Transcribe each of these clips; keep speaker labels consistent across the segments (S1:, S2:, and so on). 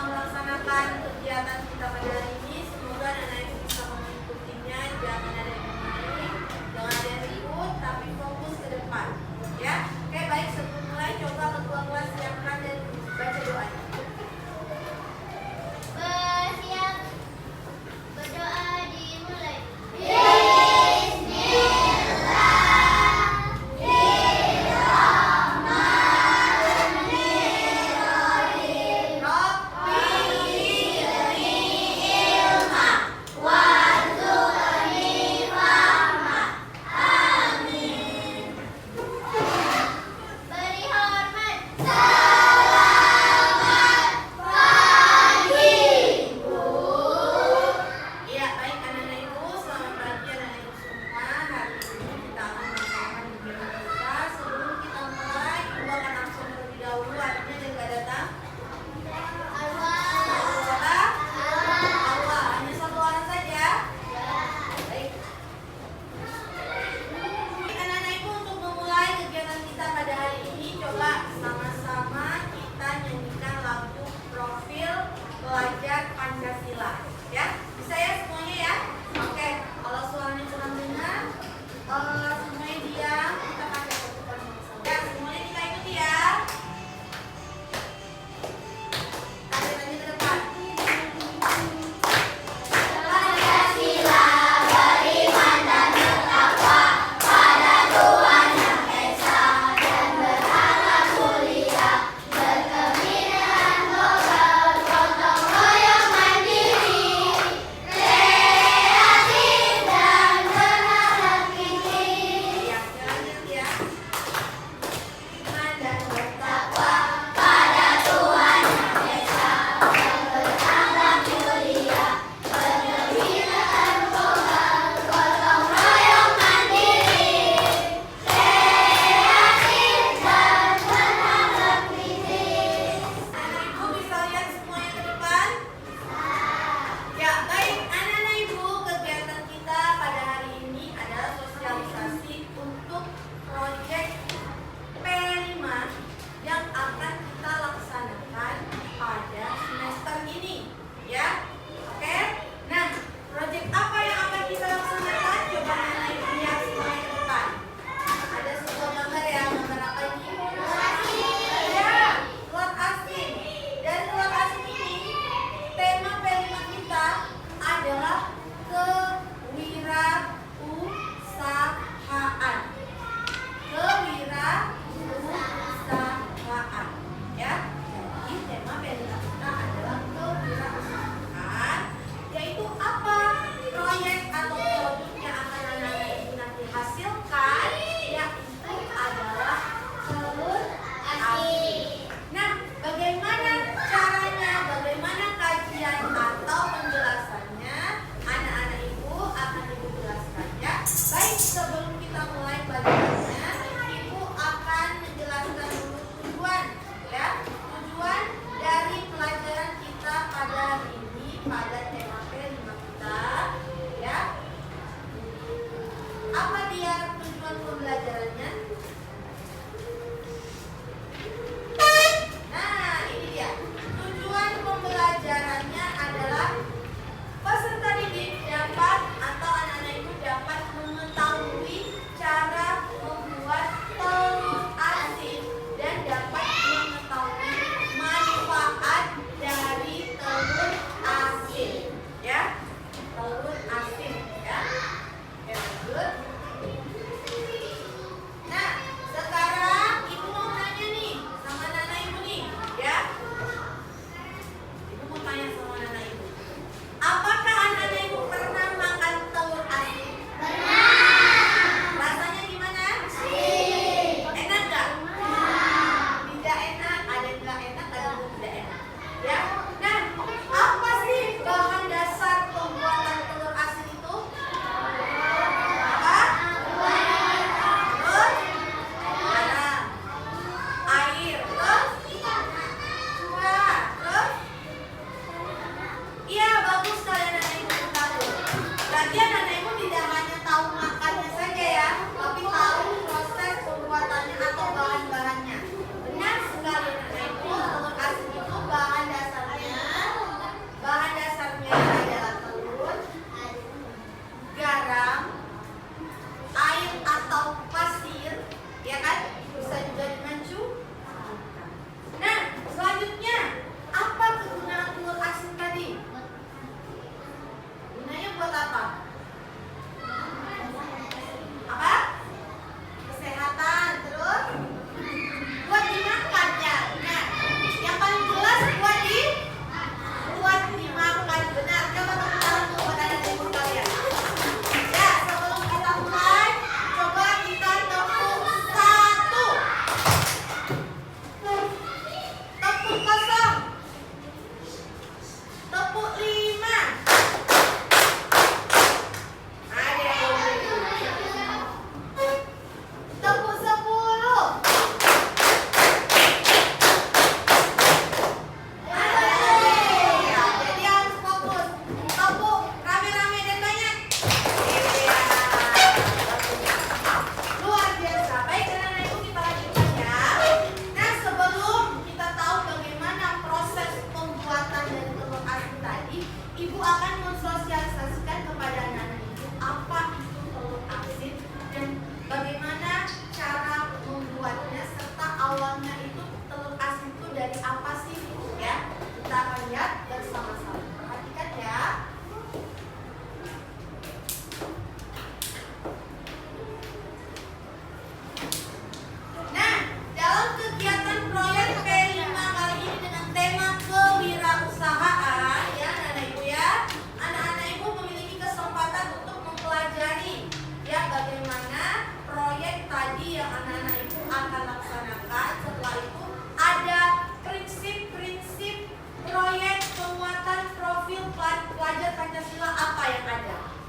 S1: melaksanakan kegiatan kita pada hari ini. Semoga anak-anak ibu bisa mengikutinya. Jangan ada yang main, jangan ada yang ribut, tapi fokus ke depan. Ya, oke, baik. Sebelum mulai, coba ketua kelas siapkan dan baca doanya.
S2: Bersiap, berdoa dimulai. Beri hormat.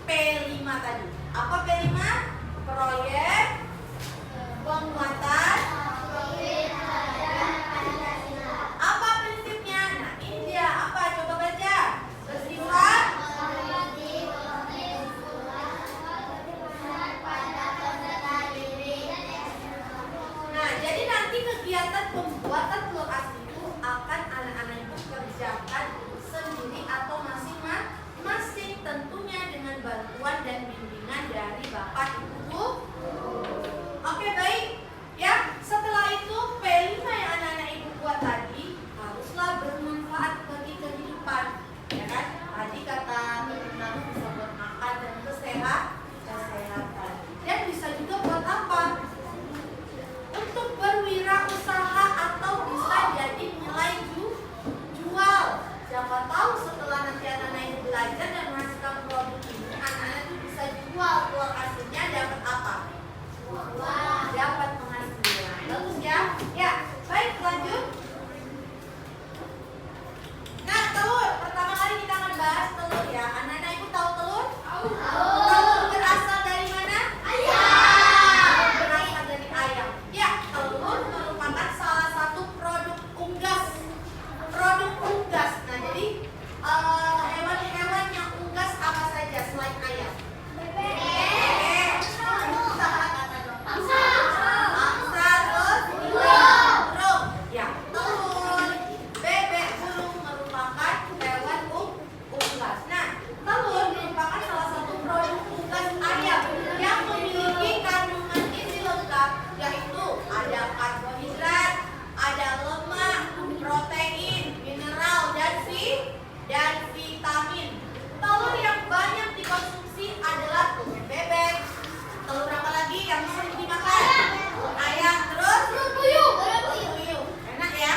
S1: P5 tadi. Apa P5? Proyek penguatan. Apa prinsipnya? Nah, ini dia. Apa? Coba baca. Bersifat. Nah, jadi nanti kegiatan pembuatan telur asin itu akan anak-anak itu kerjakan sendiri atau masing-masing, tentunya dengan bantuan dan bimbingan dari Bapak Ibu guru. Oke, baik. Ya, setelah itu P5 yang anak-anak Ibu buat tadi haruslah bermanfaat bagi kehidupan. Ya kan? Tadi kata teman-teman bisa buat makan dan kesehatan. Dan bisa juga buat apa? Untuk berwirausaha atau bisa jadi nilai jual. Siapa tahu setelah nanti anak-anak itu belajar dan menghasilkan produk ini, anak-anak itu bisa jual telur asinnya, dapat apa? Dapat penghasilan. Bagus ya? Ya, baik, lanjut. Nah, telur. Pertama kali kita akan bahas telur ya. Anak-anak ibu tahu telur? Telur berasal dari mana? Ayam. Berasal dari ayam. Ya, telur merupakan salah satu produk unggas. Nah, jadi hewan-hewan yang unggas apa saja selain ayam? Bebek. Angsa, terus burung. Ya, telur, bebek, burung merupakan hewan unggas. Nah, telur merupakan salah satu produk unggas ayam yang memiliki kandungan gizi lengkap, yaitu ada karbohidrat, ada lemak, protein, mineral, dan vitamin. Telur yang banyak dikonsumsi adalah telur bebek. Telur apa lagi yang sering dimakan? Telur ayam, terus telur puyuh. Enak ya?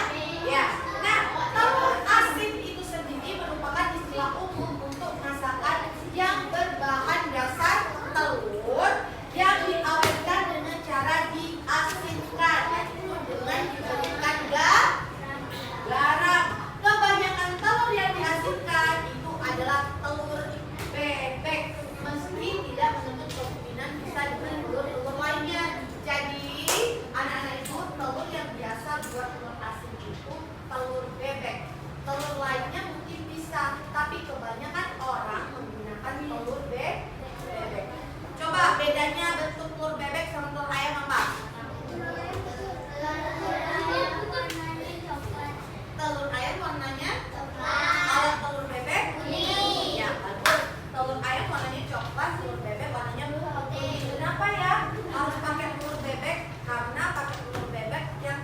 S1: Ya. Nah, telur asin itu sendiri merupakan istilah umum untuk masakan yang berbahan dasar telur yang diawetkan dengan cara diasinkan, yaitu dengan diberikan garam. Kebanyakan telur yang dihasilkan itu adalah telur bebek, meski tidak menutup kemungkinan bisa dengan telur-telur lainnya. Jadi anak-anak ibu, telur yang biasa buat telur asin itu telur bebek. Telur lainnya mungkin bisa, tapi kebanyakan orang menggunakan telur bebek. Coba bedanya bentuk telur bebek sama telur ayam apa? Telur ayam warnanya kalau telur bebek kuning. Ya, bagus. Telur ayam warnanya coklat, telur bebek warnanya putih. Kenapa ya harus pakai telur bebek? Karena pakai telur bebek yang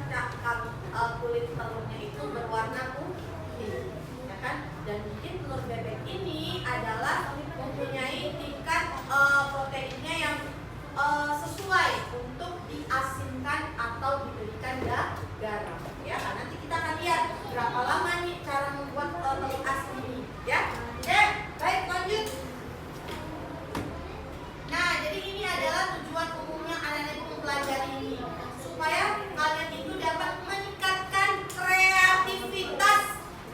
S1: kulit telurnya itu berwarna putih, ya kan? Dan mungkin telur bebek ini adalah mempunyai tingkat proteinnya yang sesuai untuk diasinkan atau diberikan garam. Ya, nanti kita akan lihat berapa lama nih cara membuat telur asin ini. Ya, baik, lanjut. Nah, jadi ini adalah tujuan umumnya anak-anak itu mempelajari ini, supaya kalian itu dapat meningkatkan kreativitas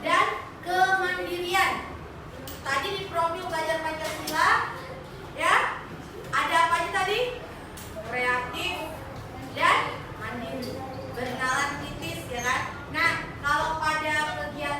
S1: dan kemandirian. Tadi di profil belajar Pancasila, ya, ada apa aja tadi? Kreatif dan mandiri, bernalar kritis, ya kan? Nah, kalau pada kegiatan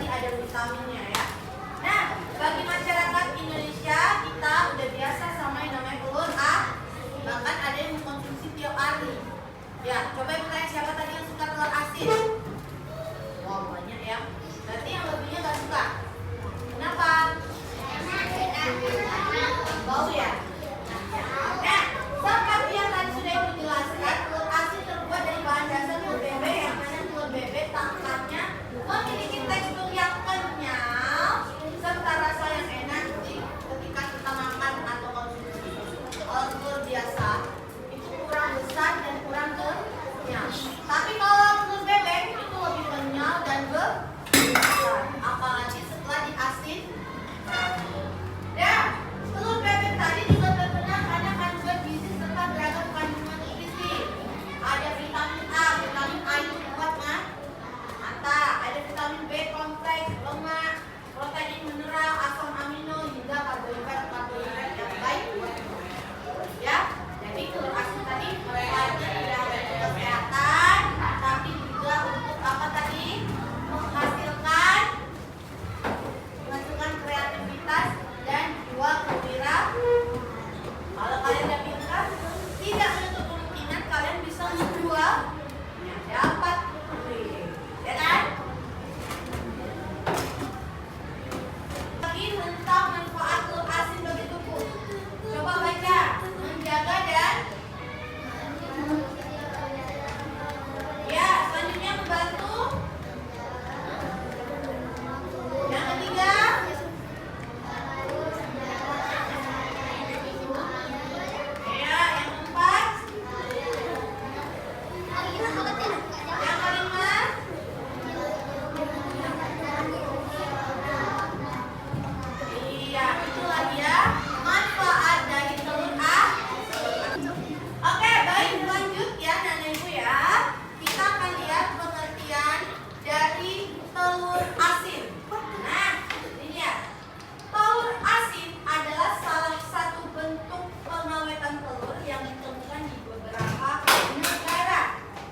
S1: tadi ada vitaminnya ya. Nah, bagi masyarakat Indonesia kita udah biasa sama yang namanya telur bahkan ada yang mengkonsumsi tiap hari. Ya, coba ibu tanya siapa tadi yang suka telur asin? Wah, banyak ya. Berarti yang lebihnya gak suka. Kenapa? Bau ya? Nah, seperti yang tadi sudah ibu jelaskan, telur asin terbuat dari bahan dasar telur bebek, yang mana telur bebek tangkapnya memiliki tekstur yang kenyal serta rasa yang enak ketika kita makan atau konsumsi. Kalau telur biasa itu kurang besar dan kurang kenyal. Tapi kalau telur bebek itu lebih kenyal dan besar, apalagi setelah diasin. Ya, telur bebek tadi juga terkenal karena kandungan gizi serta beragam kandungan gizi. Ada vitamin A, vitamin A itu kuat mata, ada vitamin B kompleks, lemak, protein mineral, asam amino hingga karbohidrat yang baik buat tubuh. Ya, jadi telur asin tadi selain tidak hanya untuk kesehatan, tapi juga untuk apa tadi? Menghasilkan kreativitas dan jiwa kewirausahaan. Kalau kalian udah pintar, tidak menutup kemungkinan kalian bisa menjual yang dapat duit, ya kan? Lagi tentang manfaat telur asin bagi tubuh. Coba baca, menjaga dan ya, selanjutnya membantu. Yang ketiga, ya, yang keempat, yang kelima, iya, itulah dia manfaat dari telur asin. Oke, baik, lanjut ya Nana Ibu ya. Kita akan lihat pengertian dari telur asin. Nah, ini ya. Telur asin adalah salah satu bentuk pengawetan telur yang ditemukan di beberapa negara.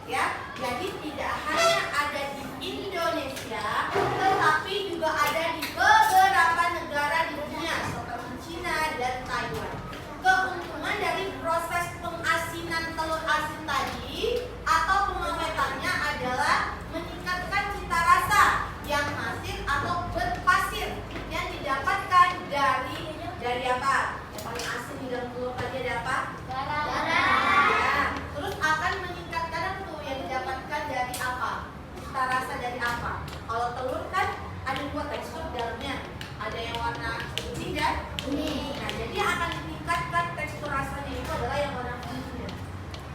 S1: Ya, jadi tidak hanya ada di Indonesia, tetapi juga ada di beberapa negara di dunia seperti Cina dan Taiwan. Keuntungan dari proses pengasinan telur asin tadi atau pengawetannya adalah meningkatkan cita rasa yang asin atau berpasir yang didapatkan dari apa? Yang paling asin di dalam telur tadi ada apa? Ya. Terus akan meningkatkan apa tuh yang didapatkan dari apa? Cita rasa dari apa? Kalau telur kan ada dua tekstur dalamnya, ada yang warna putih dan kuning. Nah, jadi yang akan meningkatkan tekstur rasanya itu adalah yang warna kuningnya.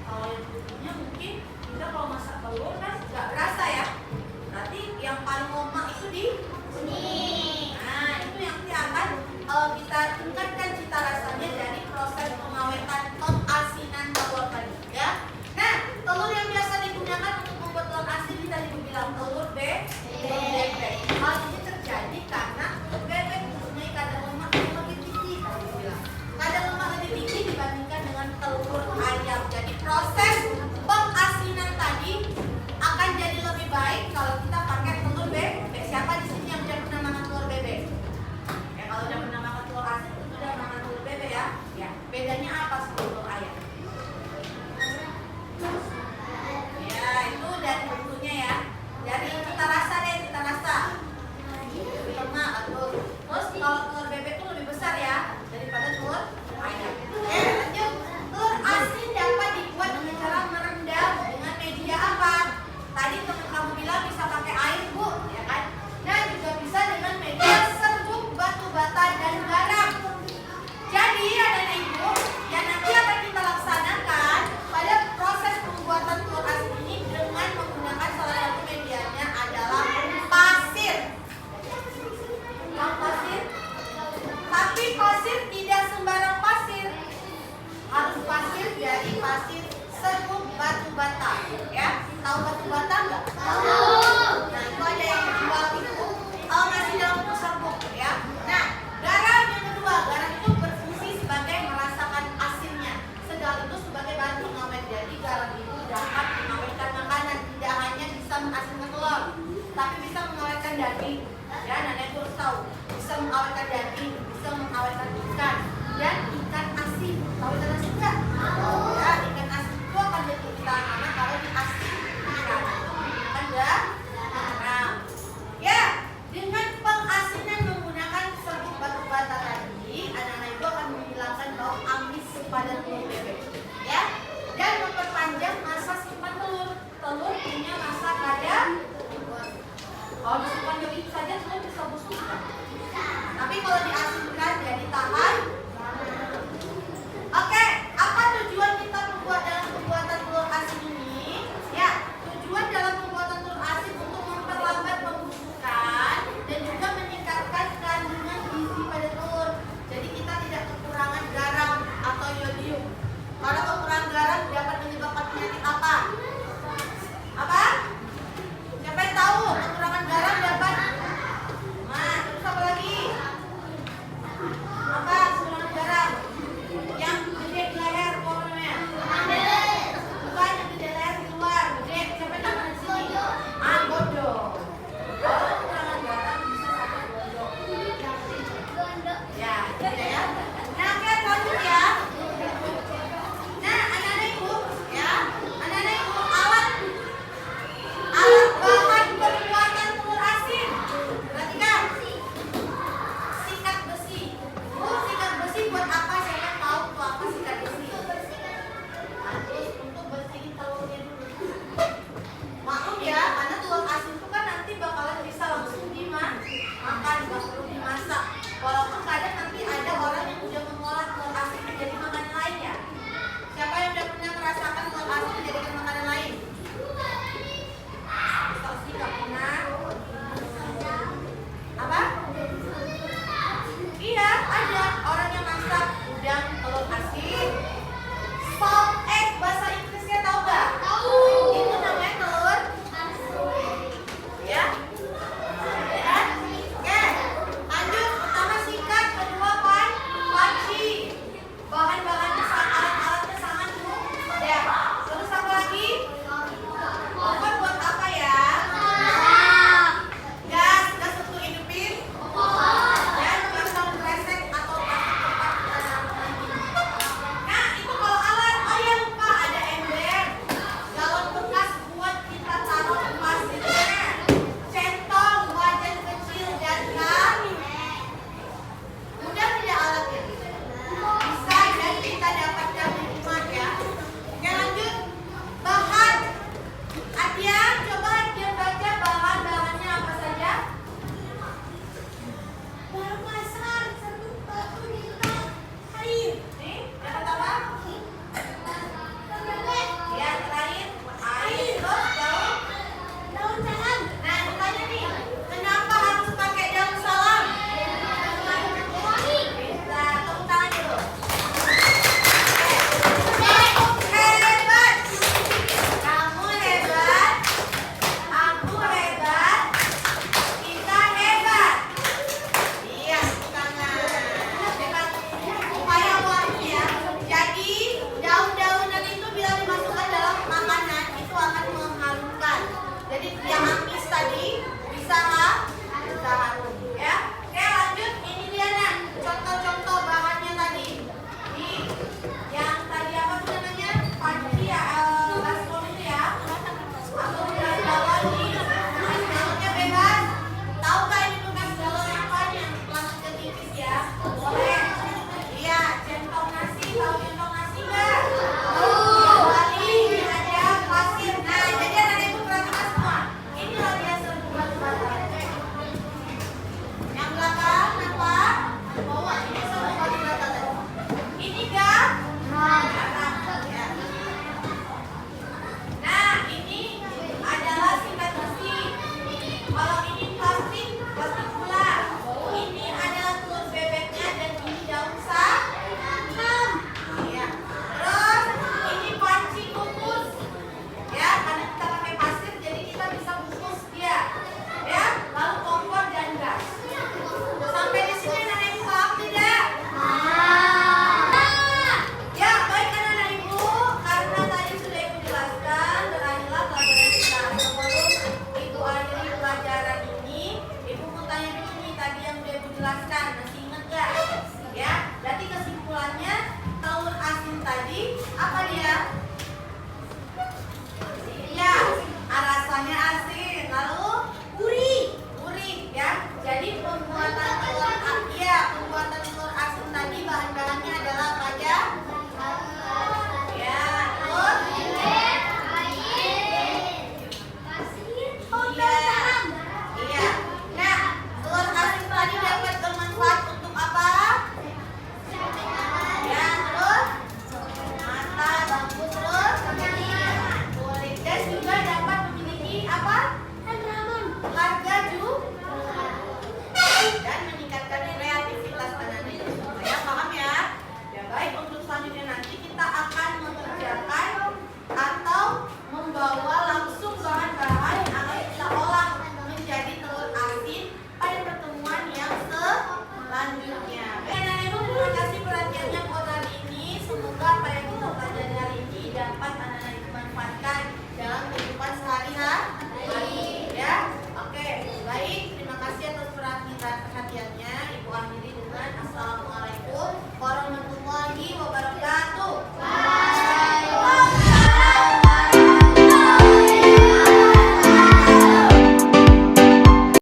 S1: Kalau yang putihnya mungkin kita kalau masak telur kan nggak berasa ya. Berarti yang paling lemah itu di kuning. Nah, itu yang nanti akan kita tingkatkan cita rasanya dari proses pengawetan pengasinan telur tadi ya. Nah, telur yang biasa digunakan untuk membuat telur asin ini tadi dibilang telur bebek. Hal ini terjadi karena telur bebek mempunyai kadar lemak yang lebih tinggi tadi dibilang. Kadar lemak lebih tinggi dibandingkan dengan telur ayam. Jadi proses pengasinan tadi akan jadi lebih baik kalau kita pakai telur bebek. Siapa di sini yang udah pernah makan telur bebek? Ya, kalau udah pernah makan telur asin itu udah makan telur bebek ya. Ya, bedanya apa sama telur ayam? Ya, itu dari bentuknya ya. Dari mengawetkan daging. Ya, nenek harus tahu. Bisa mengawetkan daging, bisa mengawetkan ikan. Dan ikan asin. Tahu ikan asin nggak? Ya, ikan asin itu akan jadi tahan anak kalau diasinkan. Menggunakan garam. Ya, dengan pengasinan menggunakan serbuk batu bata tadi, anak-anak itu akan menghilangkan bau amis pada telur bebek. Ya, dan memperpanjang masa simpan telur. Telur punya masa kadar. Kalau disimpan begitu saja telur bisa busuk. Tapi kalau diasinkan jadi tahan